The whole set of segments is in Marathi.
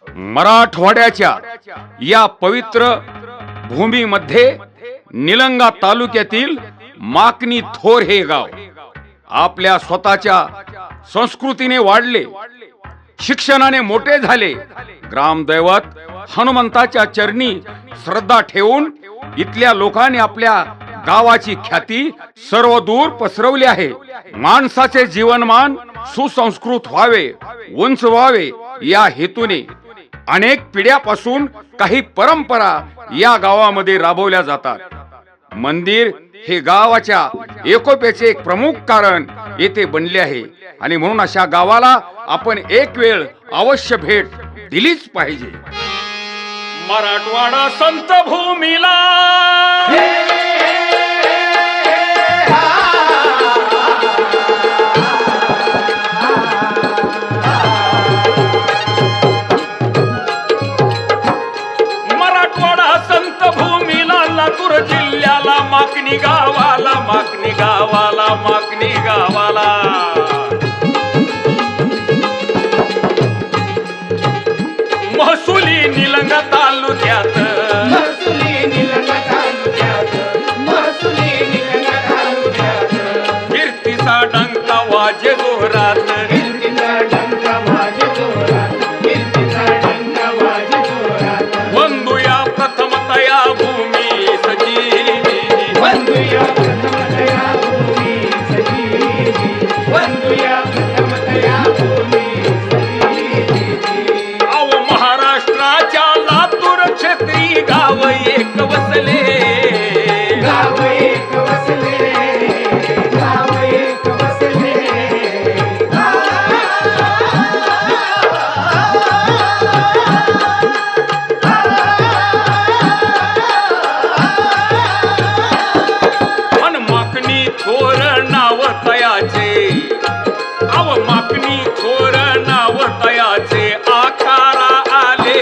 मराठवाड्याच्या या पवित्र भूमीमध्ये निलंगा तालुक्यातील माकणी थोर हे गाव आपल्या स्वतःच्या संस्कृतीने वाढले, शिक्षणाने मोठे झाले, ग्रामदैवत हनुमंताच्या चरणी श्रद्धा ठेवून इथल्या लोकांनी आपल्या गावाची ख्याती सर्वदूर पसरवली आहे. माणसाचे जीवनमान सुसंस्कृत व्हावे, उंच व्हावे या हेतूने अनेक पिढ्यापासून काही परंपरा या गावामध्ये राबवल्या जातात. मंदिर हे गावाच्या एकोप्याचे एक प्रमुख कारण येथे बनले आहे आणि म्हणून अशा गावाला आपण एक वेळ अवश्य भेट दिलीच पाहिजे. मराठवाडा संत भूमीला जिल्ह्याला माकणी गावाला, माकणी गावाला, माकणी गावाला महसुली निलंगा तालुक्यात, महसुली निलंगा तालुक्यात, महसुली निलंगा तालुक्यात कीर्तीचा डंका वाजे जोरात, कीर्तीचा डंका वाजे जोरात, कीर्तीचा डंका वाजे जोरात वंदुया प्रथमतया भूमी वंदुया प्रथमतया भूमी सजीवी, वंदुया प्रथमतया भूमी सजीवी. अव महाराष्ट्राच्या लातूर क्षेत्री गाव एक वसले, गाव एक वसले, गाव एक वसले. थोर नाव तयाचे, अव माकणी थोर नाव तयाचे आकारा आले.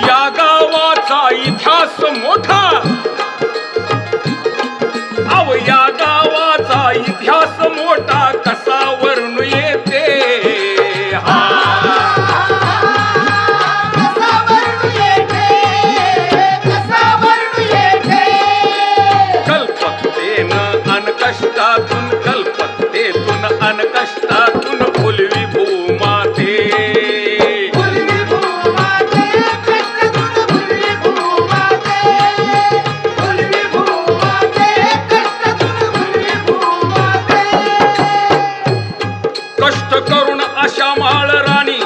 या गावाचा इतिहास मोठा, अव या गावाचा इतिहास मोठा कसा वर्णू येते. कष्टातून कल्पतेतून अन कष्टातून फुलवी भूमाते, फुलवी भूमाते, कष्टातून फुलवी भूमाते, फुलवी भूमाते, कष्टातून फुलवी भूमाते. कष्ट करून अशा माळ राणी,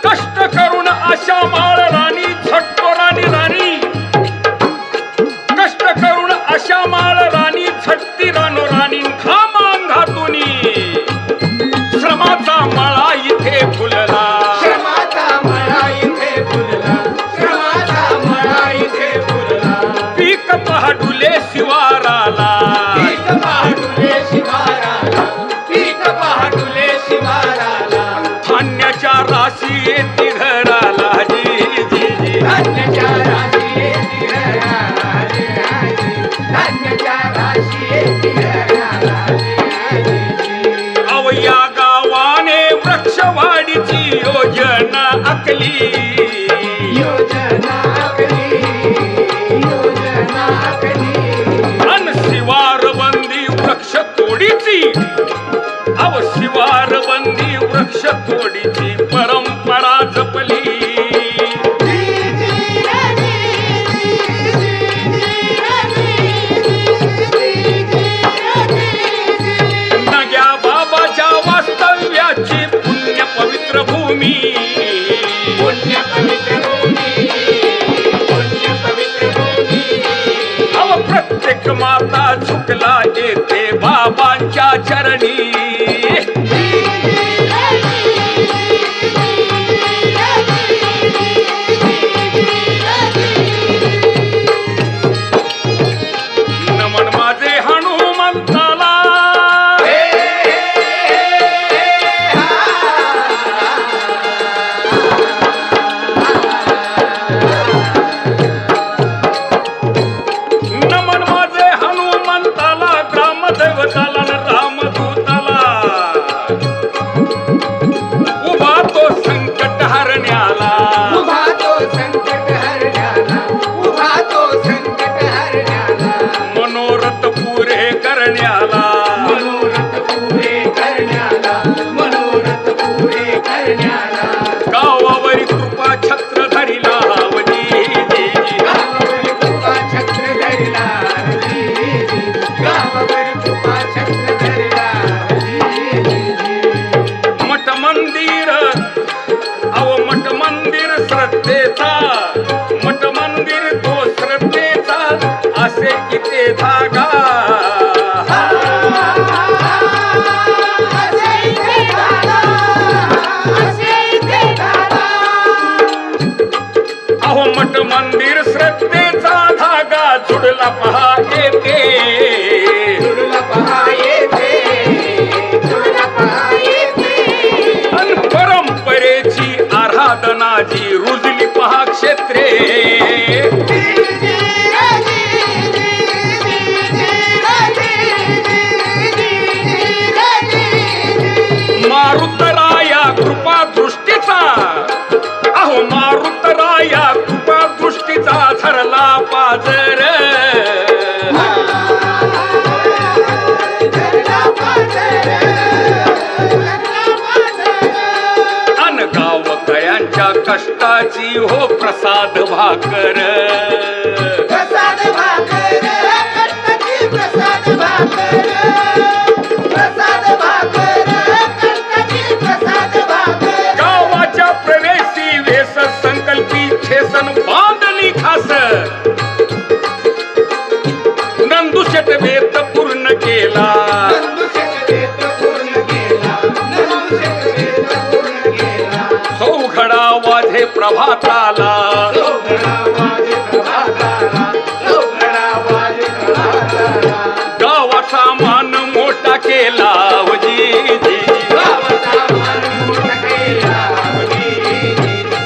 कष्ट करून अशा माळ राणी झटतो राणी राणी, कष्ट करून अशा माळ राणी झटती रानो राणी घामांघातुनी श्रमाचा मळा इथे फुलला, श्रमाचा मळा इथे फुलला, श्रमाचा मळा इथे फुलला. पीक पहाडुले शिवाराला, पीक पहाडुले शिवाराला, पीक पहाडुले शिवाराला. धान्याच्या राशी येती घराला, जी जी जी धान्याच्या राशी येती घराला, धान्याच्या राशी येती घराला. अव या गावाने वृक्षवाढीची योजना आखली, योजना आखली, योजना आखली. अन शिवारबंदी वृक्ष तोडीची, अव शिवारबंदी वृक्ष तोडीची परंपरा जपली. नग्या बाबाच्या वास्तव्याची पुण्य पवित्र भूमी, पुण्य पवित्र भूमी, पुण्य पवित्र भूमी. अव प्रत्येक माता झुकला येते बाबांच्या चरणी. नमन माझे हनुमंताला, मठ मंदिर श्रद्धेचा धागा जुडला पहा येते. जुडला पहा येथे, जुडला पहा येथे. अन परंपरेची आराधनाची रुजली पहा क्षेत्रे. मारुतराया कृपा दृष्टीचा, अहो मारुतराया कृपा दृष्टीचा झरला पाजर. अन गावकऱ्यांच्या कष्टाची हो प्रसाद भाकर. प्रसाद भाकर, कष्टाची प्रसाद भाकर. प्रसाद भाकर, कष्टाची प्रसाद भाकर. गावाच्या प्रवेशी वेस संकल्पी ठेसन बांधली खास. नंदुशेट वेत पूर्ण केला. नंदुशेठ वेद पूर्ण केला, नंदुशेठ वेद पूर्ण केला. चौघडा वाझे प्रभाताला. चौघडा वाजे प्रभाताला, चौघडा वाजे प्रभाताला. गावाचा मान मोठा केला जी. गावाचा मान मोठा केला,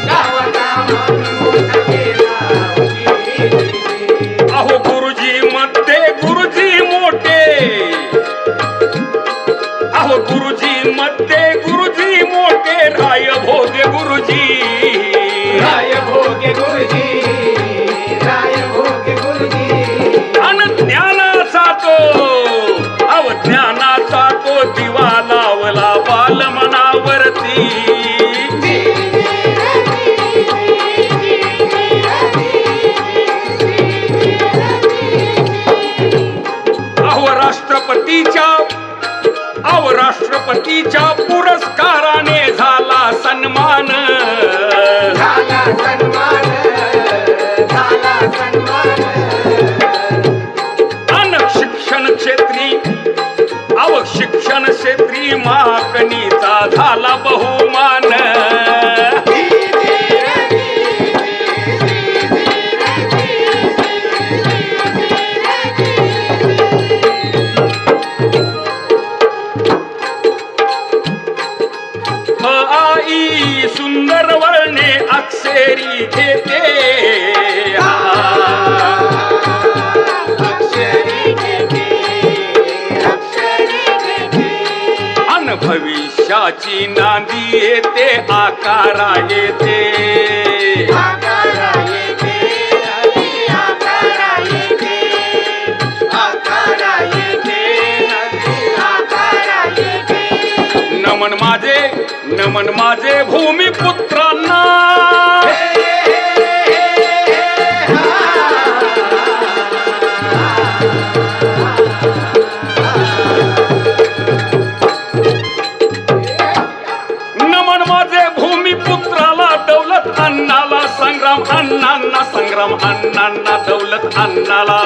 गावाचा मान मोठा केला. अहो गुरुजी मध्ये गुरुजी मोठे. अहो गुरुजी मध्ये गुरुजी मोठे. राय भोगे गुरुजी. राय भोगे गुरुजी, राय भोगे गुरुजी. अन ज्ञानाचा तो, अव ज्ञानाचा तो दिवा लावला बालमनावरती. राष्ट्रपतीच्या पुरस्काराने झाला सन्मान. झाला सन्मान, झाला सन्मान. अन शिक्षण क्षेत्री, अव शिक्षण क्षेत्री माकणीचा झाला बहुमान. आई सुंदर वर्णे अक्षरी घेते. अक्षरी घेते, अक्षरी घेते. अन भविष्याची नांदी येते आकारा येते. आकारा येते, नदी आकारा येते. आकारा येते, नदी आकारा येते. नमन माझे भूमिपुत्रांना. नमन माझे भूमिपुत्राला, दौलत अण्णाला संग्राम अण्णांना, संग्राम अण्णांना दौलत अण्णाला.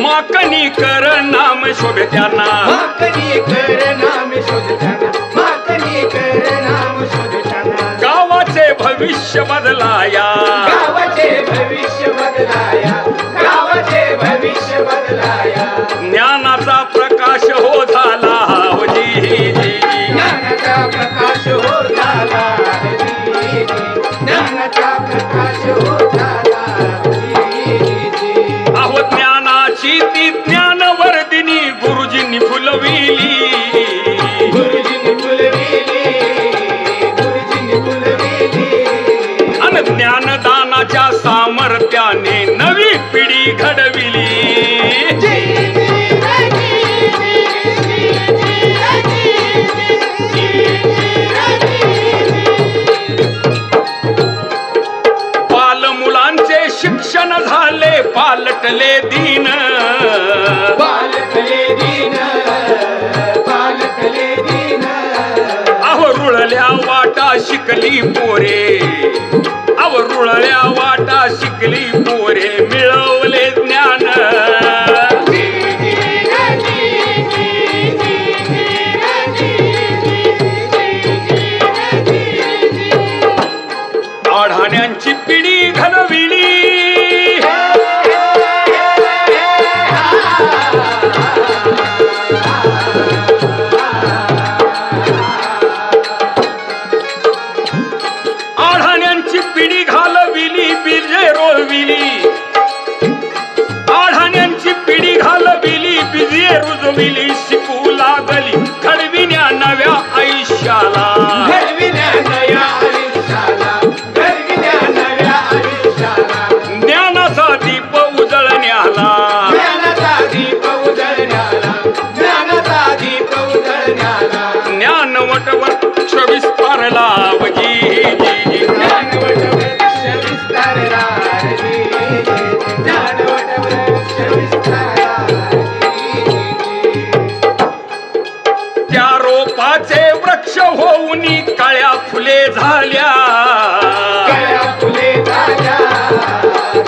माकणी कर नाम शोभे त्यांना. माकणी कर नाम शोधताना, माकणी कर नाम शोधताना. गावाचे भविष्य बदलाया. गावाचे भविष्य बदलाया, गावाचे भविष्य बदलाया. ज्ञानाचा प्रकाश हो झाला जी. ज्ञानाचा प्रकाश हो झाला, ज्ञानाचा प्रकाश हो झाला. अहो ज्ञानाची ती ज्ञानवर्धिनी गुरुजींनी फुलविली. गुरुजींनी फुलविली, गुरुजींनी फुलविली. अन ज्ञानदानाच्या सामर्थ्याने नवी पिढी घडविली. बालमुलांचे शिक्षण झाले पालटले दीन. पालटले दीन, पालटले दीन. अहो रुळल्या वाटा शिकली पोरे. अहो रुळल्या वाटा शिकली पोरे. मिळवले ज्ञान. फुले झाल्या गळ्या फुले झाल्या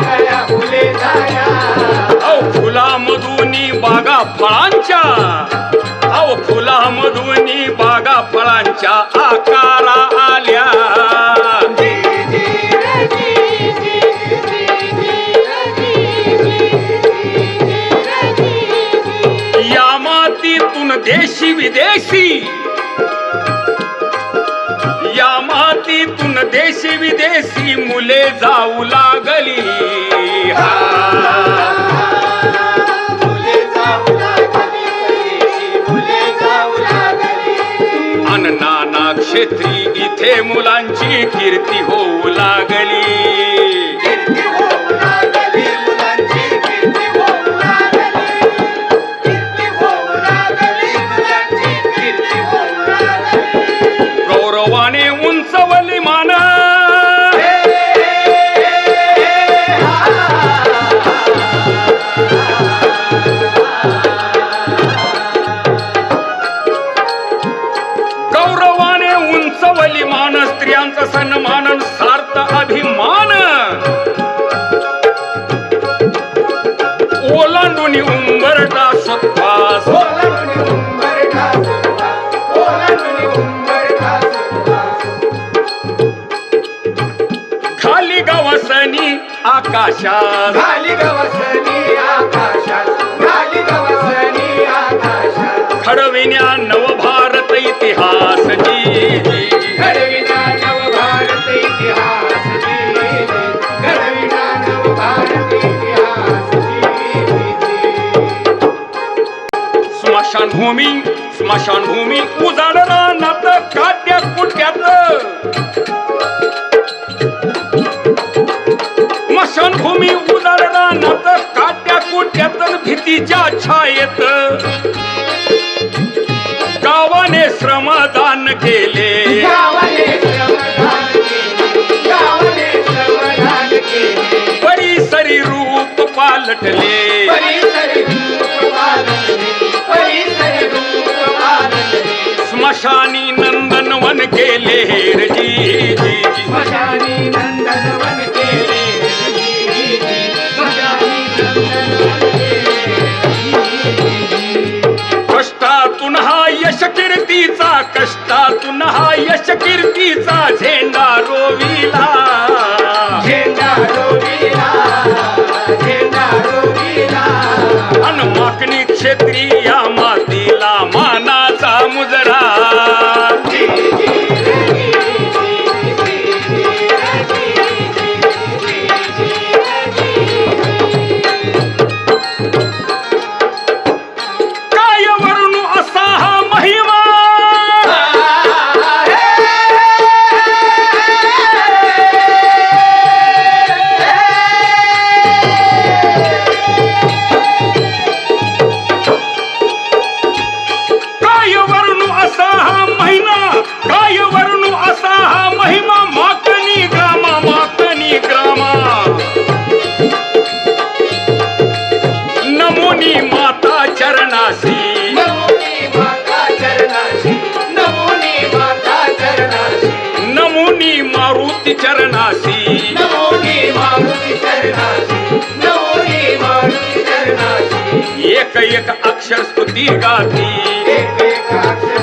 गळ्या फुले झाल्या अहो फुलामधूनी बागा फळांच्या अहो फुलामधूनी बागा फळांच्या आकारा आल्या या मातीतून देशी विदेशी या मातीतून देशी विदेशी मुले जाऊ लागली फुले जाऊ लागली परदेशी फुले जाऊ लागली अन नाना क्षेत्री इथे मुलांची कीर्ती होऊ लागली कीर्ती होऊ लागली मुलांची कीर्ती होऊ लागली कीर्ती होऊ लागली मुलांची कीर्ती होऊ लागली गौरवाने उंचवली मान गौरवाने उंचवली मान स्त्रियांचा सन्मान सार्थ अभिमान ओलांडून उंबरटा स्वतःस ओलांडून उंबरठा सुखास ओलांडून उंबरठा सुखास खाली गवसनी आकाशात घाली गवसनी आकाशात घाली गवसनी आकाशात खडविण्या नवभारत इतिहास घडविना नवभारत इतिहास घडविना नवभारत इतिहास स्मशानभूमी उजाडला नात काट्यात कुट्यात स्मशानभूमी उजाडला नात काट्या कुट्यात भीतीच्या छायेत गावाने श्रमदान केले गावाने श्रमदान केले गावाने श्रमदान केले परिसरी रूप पालटले परिसरी रूप पालटले परिसरी रूप पालटले स्मशानी नंदनवन केले हेरजी स्मशानी नंदनवन केले स्मशानी नंदनवन कष्टातून हा यश कीर्तीचा कष्टातून हा यश कीर्तीचा झेंडा रोविला झेंडा रोविला झेंडा रोविला अन माकणी क्षेत्रीया मातीला मानाचा मुजरा काय वरून असा हा महिमा काय वरून असा हा महिना काय वरून असा हा महिमा माकणी ग्रामा नमोनी माता चरणासी नमोनी माता चरणाशी नमोनी माता चरणाशी नमोनी मारुती चरणासी नमोनी मारुती चरणाशी नमोनी मारुती चरणाशी एक एक अक्षर स्तुती गाती एक एक अक्षर